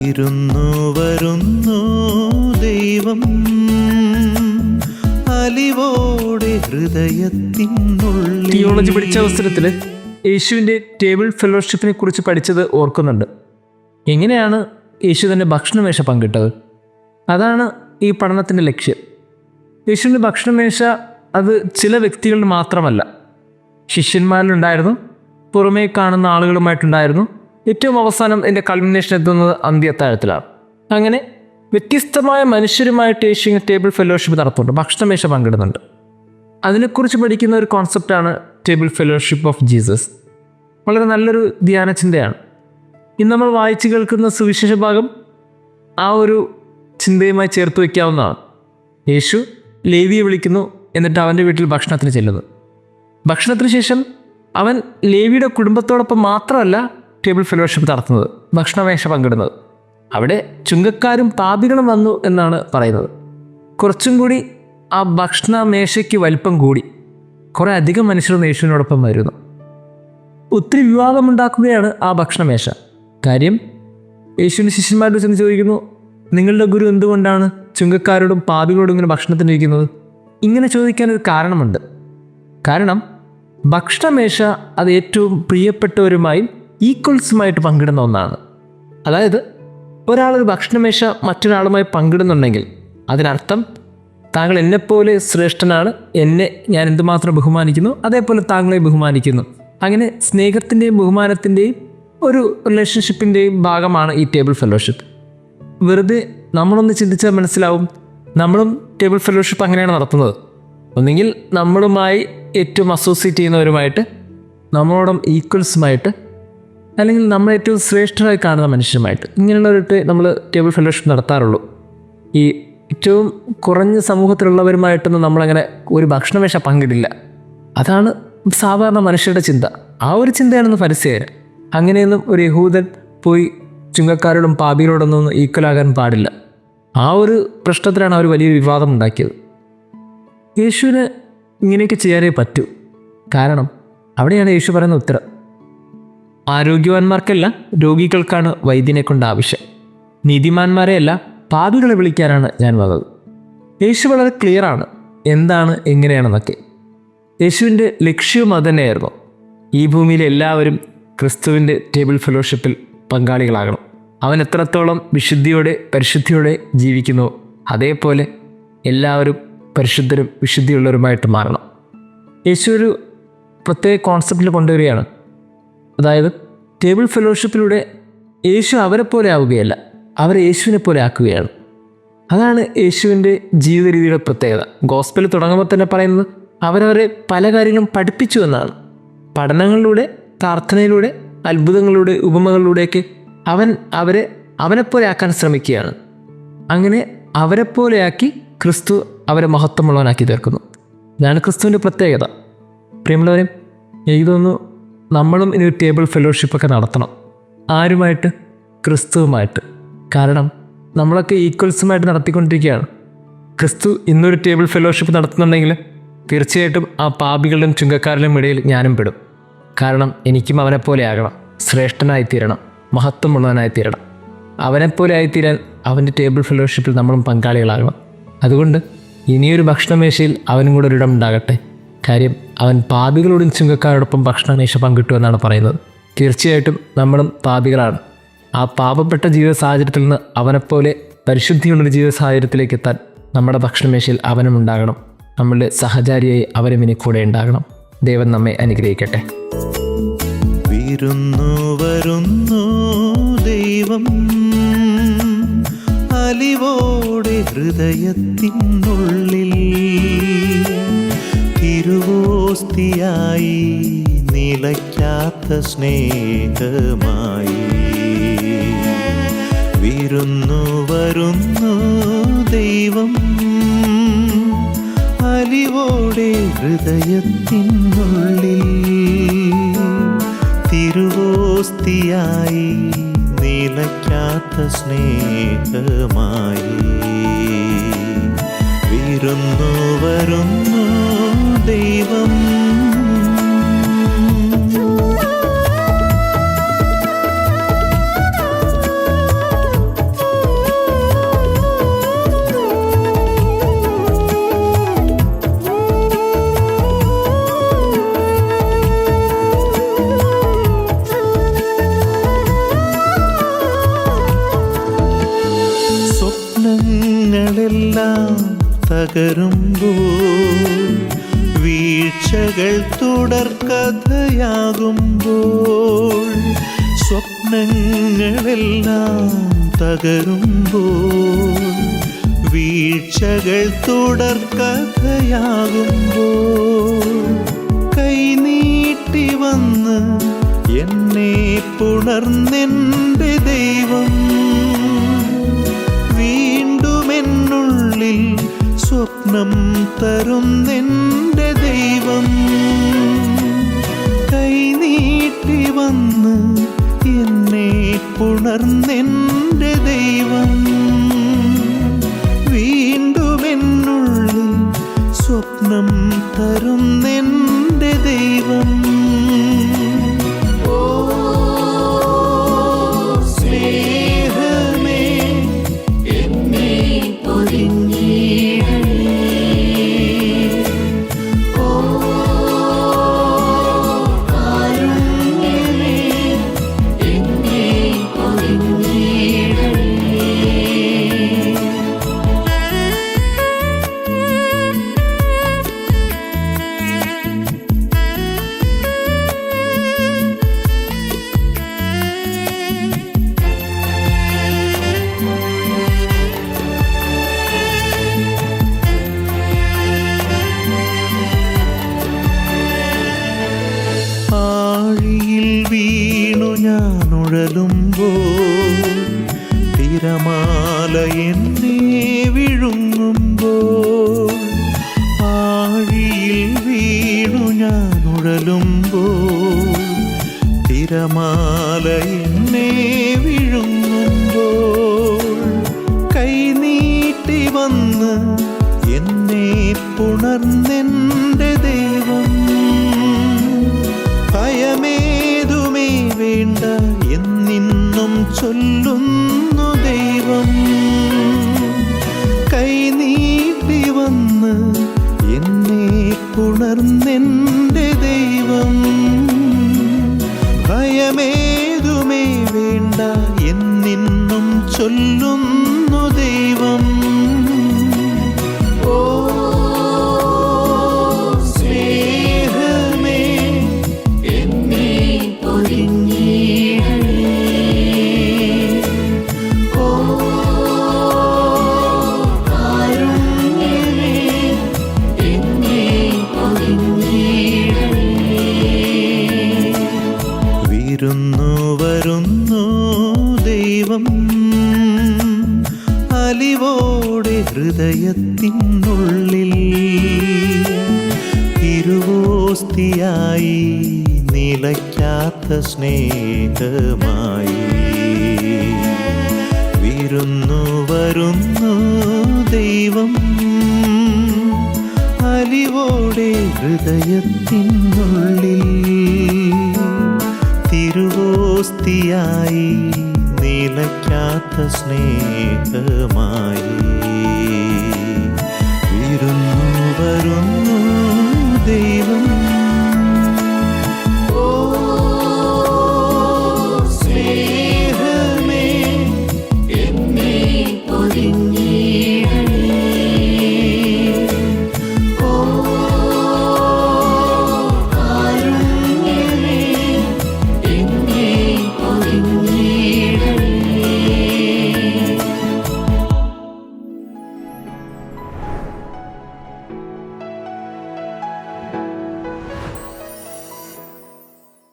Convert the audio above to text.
ഇരുന്നു വരുന്നു ദൈവം അലിവോടെ ഹൃദയത്തിനുള്ളിൽ. തിയോളജി പഠിച്ച അവസരത്തിൽ യേശുവിൻ്റെ ടേബിൾ ഫെലോഷിപ്പിനെ കുറിച്ച് പഠിച്ചത് ഓർക്കുന്നുണ്ട്. എങ്ങനെയാണ് യേശു തൻ്റെ ഭക്ഷണമേശ പങ്കിട്ടത്? അതാണ് ഈ പഠനത്തിൻ്റെ ലക്ഷ്യം. യേശുവിൻ്റെ ഭക്ഷണമേശ അത് ചില വ്യക്തികളിൽ മാത്രമല്ല, ശിഷ്യന്മാരിലുണ്ടായിരുന്നു, പുറമേ കാണുന്ന ആളുകളുമായിട്ടുണ്ടായിരുന്നു. ഏറ്റവും അവസാനം എൻ്റെ കൾമിനേഷൻ എത്തുന്നത് അന്ത്യത്താഴത്തിലാണ്. അങ്ങനെ വ്യത്യസ്തമായ മനുഷ്യരുമായിട്ട് യേശു ടേബിൾ ഫെലോഷിപ്പ് നടത്തുന്നുണ്ട്, ഭക്ഷണമേശ പങ്കിടുന്നുണ്ട്. അതിനെക്കുറിച്ച് പഠിക്കുന്ന ഒരു കോൺസെപ്റ്റാണ് ടേബിൾ ഫെലോഷിപ്പ് ഓഫ് ജീസസ്. വളരെ നല്ലൊരു ധ്യാന ചിന്തയാണ്. ഇന്ന് നമ്മൾ വായിച്ചു കേൾക്കുന്ന സുവിശേഷ ഭാഗം ആ ഒരു ചിന്തയുമായി ചേർത്ത് വയ്ക്കാവുന്നതാണ്. യേശു ലേവിയെ വിളിക്കുന്നു, എന്നിട്ട് അവൻ്റെ വീട്ടിൽ ഭക്ഷണത്തിന് ചെല്ലുന്നു. ഭക്ഷണത്തിന് ശേഷം അവൻ ലേവിയുടെ കുടുംബത്തോടൊപ്പം മാത്രമല്ല ടേബിൾ ഫെലോഷിപ്പ് നടത്തുന്നത്, ഭക്ഷണമേശ പങ്കിടുന്നത്. അവിടെ ചുങ്കക്കാരും പാപികളും വന്നു എന്നാണ് പറയുന്നത്. കുറച്ചും കൂടി ആ ഭക്ഷണമേശയ്ക്ക് വലിപ്പം കൂടി, കുറേ അധികം മനുഷ്യർ യേശുവിനോടൊപ്പം വരുന്നു. ഒത്തിരി വിവാദമുണ്ടാക്കുകയാണ് ആ ഭക്ഷണമേശ. കാര്യം, യേശുവിൻ്റെ ശിഷ്യന്മാരോട് ചെന്ന് ചോദിക്കുന്നു, നിങ്ങളുടെ ഗുരു എന്തുകൊണ്ടാണ് ചുങ്കക്കാരോടും പാപികളോടും ഇങ്ങനെ ഭക്ഷണത്തിനിരിക്കുന്നത്? ഇങ്ങനെ ചോദിക്കാനൊരു കാരണമുണ്ട്. കാരണം ഭക്ഷണമേശ അത് ഏറ്റവും പ്രിയപ്പെട്ടവരുമായും ഈക്വൽസുമായിട്ട് പങ്കിടുന്ന ഒന്നാണ്. അതായത് ഒരാളൊരു ഭക്ഷണമേശ മറ്റൊരാളുമായി പങ്കിടുന്നുണ്ടെങ്കിൽ അതിനർത്ഥം താങ്കൾ എന്നെപ്പോലെ ശ്രേഷ്ഠനാണ്, എന്നെ ഞാൻ എന്തുമാത്രം ബഹുമാനിക്കുന്നു അതേപോലെ താങ്കളെ ബഹുമാനിക്കുന്നു. അങ്ങനെ സ്നേഹത്തിൻ്റെയും ബഹുമാനത്തിൻ്റെയും ഒരു റിലേഷൻഷിപ്പിൻ്റെയും ഭാഗമാണ് ഈ ടേബിൾ ഫെലോഷിപ്പ്. വെറുതെ നമ്മളൊന്ന് ചിന്തിച്ചാൽ മനസ്സിലാവും, നമ്മളും ടേബിൾ ഫെലോഷിപ്പ് അങ്ങനെയാണ് നടത്തുന്നത്. ഒന്നുകിൽ നമ്മളുമായി ഏറ്റവും അസോസിയേറ്റ് ചെയ്യുന്നവരുമായിട്ട്, നമ്മളോടും ഈക്വൽസുമായിട്ട്, അല്ലെങ്കിൽ നമ്മൾ ഏറ്റവും ശ്രേഷ്ഠരായി കാണുന്ന മനുഷ്യരുമായിട്ട്, ഇങ്ങനെയുള്ളവരുടെ നമ്മൾ ടേബിൾ ഫെലോഷിപ്പ് നടത്താറുള്ളൂ. ഈ ഏറ്റവും കുറഞ്ഞ സമൂഹത്തിലുള്ളവരുമായിട്ടൊന്നും നമ്മളങ്ങനെ ഒരു ഭക്ഷണമേശ പങ്കിടില്ല. അതാണ് സാധാരണ മനുഷ്യരുടെ ചിന്ത. ആ ഒരു ചിന്തയാണെന്ന് ഫരിസേയർ. അങ്ങനെയൊന്നും ഒരു യഹൂദൻ പോയി ചുങ്കക്കാരോടും പാപികളോടൊന്നും ഈക്വലാകാൻ പാടില്ല. ആ ഒരു പ്രശ്നത്തിലാണ് അവർ വലിയൊരു വിവാദം ഉണ്ടാക്കിയത്. യേശുവിന് ഇങ്ങനെയൊക്കെ ചെയ്യാനേ പറ്റൂ. കാരണം അവിടെയാണ് യേശു പറയുന്ന ഉത്തരം. ആരോഗ്യവാന്മാർക്കല്ല, രോഗികൾക്കാണ് വൈദ്യനെ കൊണ്ട് ആവശ്യം. നീതിമാന്മാരെയല്ല, പാപികളെ വിളിക്കാനാണ് ഞാൻ വന്നത്. യേശു വളരെ ക്ലിയറാണ് എന്താണ് എങ്ങനെയാണെന്നൊക്കെ. യേശുവിൻ്റെ ലക്ഷ്യവും അതുതന്നെയായിരുന്നു. ഈ ഭൂമിയിലെ എല്ലാവരും ക്രിസ്തുവിൻ്റെ ടേബിൾ ഫെലോഷിപ്പിൽ പങ്കാളികളാകണം. അവൻ എത്രത്തോളം വിശുദ്ധിയോടെ പരിശുദ്ധിയോടെ ജീവിക്കുന്നു, അതേപോലെ എല്ലാവരും പരിശുദ്ധരും വിശുദ്ധിയുള്ളവരുമായിട്ട് മാറണം. യേശു ഒരു പ്രത്യേക കോൺസെപ്റ്റിൽ കൊണ്ടുവരികയാണ്. അതായത് ടേബിൾ ഫെലോഷിപ്പിലൂടെ യേശു അവരെ പോലെ ആവുകയല്ല, അവരെ യേശുവിനെ പോലെ ആക്കുകയാണ്. അതാണ് യേശുവിൻ്റെ ജീവിത രീതിയുടെ പ്രത്യേകത. ഗോസ്പൽ തുടങ്ങുമ്പോൾ തന്നെ പറയുന്നത് അവരവരെ പല കാര്യങ്ങളും പഠിപ്പിച്ചു എന്നാണ്. പഠനങ്ങളിലൂടെ, പ്രാർത്ഥനയിലൂടെ, അത്ഭുതങ്ങളിലൂടെ, ഉപമകളിലൂടെയൊക്കെ അവരെ അവനെപ്പോലെ ആക്കാൻ ശ്രമിക്കുകയാണ്. അങ്ങനെ അവരെപ്പോലെയാക്കി ക്രിസ്തു അവരെ മഹത്വമുള്ളവനാക്കി തീർക്കുന്നു. ഇതാണ് ക്രിസ്തുവിൻ്റെ പ്രത്യേകത. പ്രിയമുള്ളവരെ, എനിക്ക് തോന്നുന്നു നമ്മളും ഇനി ഒരു ടേബിൾ ഫെലോഷിപ്പൊക്കെ നടത്തണം. ആരുമായിട്ട്? ക്രിസ്തുവുമായിട്ട്. കാരണം നമ്മളൊക്കെ ഈക്വൽസുമായിട്ട് നടത്തിക്കൊണ്ടിരിക്കുകയാണ്. ക്രിസ്തു ഇന്നൊരു ടേബിൾ ഫെലോഷിപ്പ് നടത്തുന്നുണ്ടെങ്കിൽ തീർച്ചയായിട്ടും ആ പാപികളുടെയും ചുങ്കക്കാരുടെയും ഇടയിൽ ഞാനും പെടും. കാരണം എനിക്കും അവനെപ്പോലെ ആകണം, ശ്രേഷ്ഠനായിത്തീരണം, മഹത്വമുള്ളവനായിത്തീരണം. അവനെപ്പോലെ ആയിത്തീരാൻ അവൻ്റെ ടേബിൾ ഫെലോഷിപ്പിൽ നമ്മളും പങ്കാളികളാകണം. അതുകൊണ്ട് ഇനിയൊരു ഭക്ഷണമേശയിൽ അവനും കൂടെ ഒരിടം ഉണ്ടാകട്ടെ. കാര്യം അവൻ പാപികളോടും ചുങ്കക്കാരോടൊപ്പം ഭക്ഷണമേശ പങ്കിട്ടു എന്നാണ് പറയുന്നത്. തീർച്ചയായിട്ടും നമ്മളും പാപികളാണ്. ആ പാപപ്പെട്ട ജീവിത സാഹചര്യത്തിൽ നിന്ന് അവനെപ്പോലെ പരിശുദ്ധിയുള്ളൊരു ജീവിത സാഹചര്യത്തിലേക്ക് എത്താൻ നമ്മുടെ ഭക്ഷണമേശയിൽ അവനും ഉണ്ടാകണം. നമ്മളുടെ സഹചാരിയായി അവനും ഇനി കൂടെ ഉണ്ടാകണം. ദൈവം നമ്മെ അനുഗ്രഹിക്കട്ടെ. വിരുന്നു വരുന്നു ദൈവം അലിവോടെ ഹൃദയത്തിനുള്ളിൽ, തിരുവോസ്തിയായി നിലയ്ക്കാത്ത സ്നേഹമായി. വിരുന്നു വരുന്നു ദൈവം അലിവോടെ ഹൃദയത്തിനുള്ളിൽ, തിരുവോസ്തിയായി നിലയ്ക്കാത്ത സ്നേഹമായി. വിരുന്നു വരുന്നു ദൈവം. സ്വപ്നങ്ങളെല്ലാം തകരുമ്പോൾ, വീഴ്ചകൾ തുടർക്കഥയാകുമ്പോൾ, സ്വപ്നങ്ങളെല്ലാം തകരുമ്പോൾ, വീഴ്ചകൾ തുടർക്കഥയാകുമ്പോൾ, കൈനീട്ടി വന്ന് എന്നെ പുണർന്നെൻ്റെ ദൈവം, വീണ്ടുമെന്നുള്ളിൽ സ്വപ്നം തരുന്നെൻ്റെ ദൈവം, കൈനീട്ടി വന്ന് എന്നെ പുണർന്നെൻ്റെ ദൈവം, വീണ്ടുമെന്നുള്ളിൽ സ്വപ്നം തരുന്നെൻ്റെ ദൈവം. ആഴിയിൽ വീണു ഞാൻ ഉഴലുമ്പോൾ, തിരമാല എന്നെ വിഴുങ്ങുമ്പോൾ, ആഴിയിൽ വീണു ഞാൻ ഉഴലുമ്പോൾ, തിരമാല എന്നെ വിഴുങ്ങുമ്പോൾ, കൈനീട്ടി വന്ന് എന്നെ പുണർന്നെൻ്റെ ദൈവം, ഭയമേതുമേ വേണ്ട എന്നിന്നും ചൊല്ലുന്നു ദൈവം, കൈനീട്ടി വന്ന് എന്നെ പുണർന്നെൻ്റെ ദൈവം, ഭയമേതുമേ വേണ്ട എന്നിന്നും ചൊല്ലുന്നു ദൈവം. വരുന്നു ദൈവം, അലിവോടെ ഹൃദയത്തിനുള്ളിൽ, തിരുവോസ്തിയായി നിലയ്ക്കാത്ത സ്നേഹമായി. വരുന്നു ദൈവം, അലിവോടെ ഹൃദയത്തിനുള്ളിൽ, തിരുവോസ്തിയായി നിലയ്ക്കാത്ത സ്നേഹമായി. വരുന്നു ദൈവം.